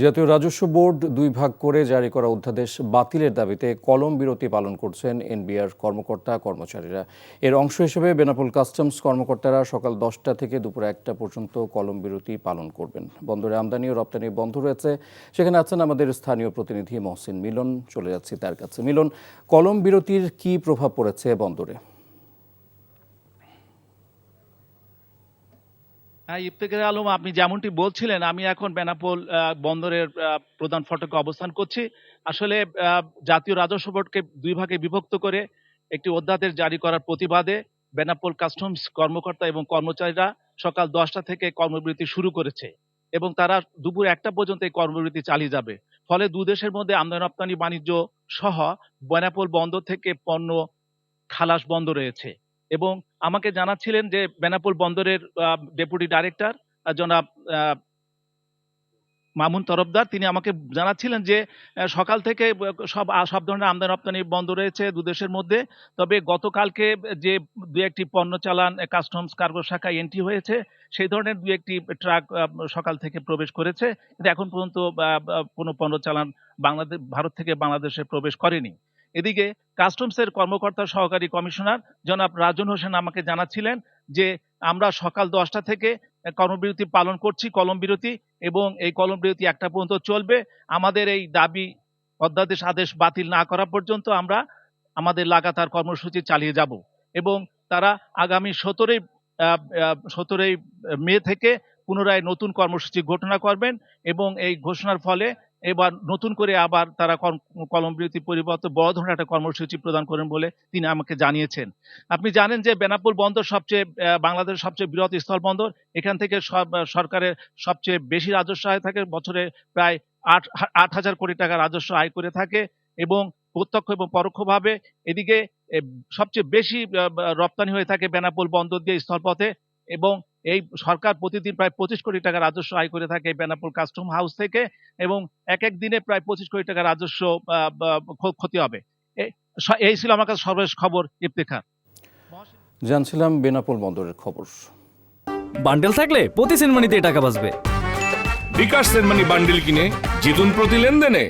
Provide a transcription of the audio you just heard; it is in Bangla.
জাতীয় রাজস্ব বোর্ড ২ ভাগ করে জারি করা অধ্যাদেশ বাতিলের দাবিতে কলম বিরতি পালন করছেন এনবিআর কর্মকর্তা কর্মচারীরা। এর অংশ হিসেবে বেনাপোল কাস্টমস কর্মকর্তারা সকাল ১০টা থেকে দুপুর ১টা পর্যন্ত কলম বিরতি পালন করবেন। বন্দরে আমদানি ও রপ্তানি বন্ধ রয়েছে, সেখানে আছেন আমাদের স্থানীয় প্রতিনিধি মহসিন মিলন। চলে যাচ্ছি তার কাছে। মিলন, কলম বিরতির কি প্রভাব পড়েছে বন্দরে? ইফতেখার আলম, আপনি যেমনটি বলছিলেন, আমি এখন বেনাপোল বন্দরের প্রধান ফটকে অবস্থান করছি। আসলে জাতীয় রাজস্ব বোর্ডকে ২ ভাগে বিভক্ত করে একটি অধ্যাদেশ জারি করার প্রতিবাদে বেনাপোল কাস্টমস কর্মকর্তা এবং কর্মচারীরা সকাল ১০টা থেকে কর্মবিরতি শুরু করেছে এবং তারা দুপুর ১টা পর্যন্ত এই কর্মবিরতি চালিয়ে যাবে। ফলে দুই দেশের মধ্যে আমদানি রপ্তানি বাণিজ্য সহ বেনাপোল বন্দর থেকে পণ্য খালাস বন্ধ রয়েছে। এবং আমাকে জানাচ্ছিলেন যে বেনাপোল বন্দরের ডেপুটি ডাইরেক্টর জনাব মামুন তরফদার, তিনি আমাকে জানাচ্ছিলেন যে সকাল থেকে সব ধরনের আমদানি রপ্তানি বন্ধ রয়েছে দুদেশের মধ্যে। তবে গতকালকে যে দু একটি পণ্য চালান কাস্টমস কার্গো শাখায় এন্ট্রি হয়েছে, সেই ধরনের দু একটি ট্রাক সকাল থেকে প্রবেশ করেছে, কিন্তু এখন পর্যন্ত কোনো পণ্য চালান ভারত থেকে বাংলাদেশে প্রবেশ করেনি। এদিকে কাস্টমসের কর্মকর্তা সহকারী কমিশনার জনাব রাজন হোসেন আমাকে জানাচ্ছিলেন যে আমরা সকাল ১০টা থেকে কর্মবিরতি পালন করছি, কলম বিরতি, এবং এই কলম বিরতি ১টা পর্যন্ত চলবে। আমাদের এই দাবি অধ্যাদেশ আদেশ বাতিল না করা পর্যন্ত আমরা আমাদের লাগাতার কর্মসূচি চালিয়ে যাব। এবং তারা আগামী ১৭ই মে থেকে পুনরায় নতুন কর্মসূচি ঘোষণা করবেন এবং এই ঘোষণার ফলে এবার নতুন করে আবার তারা কলম বিরতি পরিবর্তে বড় ধরনের একটা কর্মসূচি প্রদান করেন বলে তিনি আমাকে জানিয়েছেন। আপনি জানেন যে বেনাপোল বন্দর বাংলাদেশের সবচেয়ে বৃহৎ স্থল বন্দর। এখান থেকে সরকারের সবচেয়ে বেশি রাজস্ব আয় থাকে, বছরে প্রায় ৮,০০০ কোটি টাকা রাজস্ব আয় করে থাকে এবং প্রত্যক্ষ এবং পরোক্ষভাবে এদিকে সবচেয়ে বেশি রপ্তানি হয়ে থাকে বেনাপোল বন্দর দিয়ে স্থলপথে। এবং এই সরকার প্রতিদিন প্রায় ২৫ কোটি টাকা রাজস্ব আয় করে থাকে বেনাপোল কাস্টম হাউস থেকে, এবং এক দিনে প্রায় ২৫ কোটি টাকা রাজস্ব ক্ষতি হবে। এই ছিল আমার কাছে সর্বশেষ খবর। ইফতেখার, জানছিলাম বেনাপোল বন্দরের খবর। বান্ডেল থাকলে প্রতি সেনমানিতে টাকা বাঁচবে। বিকাশ সেনমানি বান্ডেল কিনে জিতুন প্রতি লেনদেনে।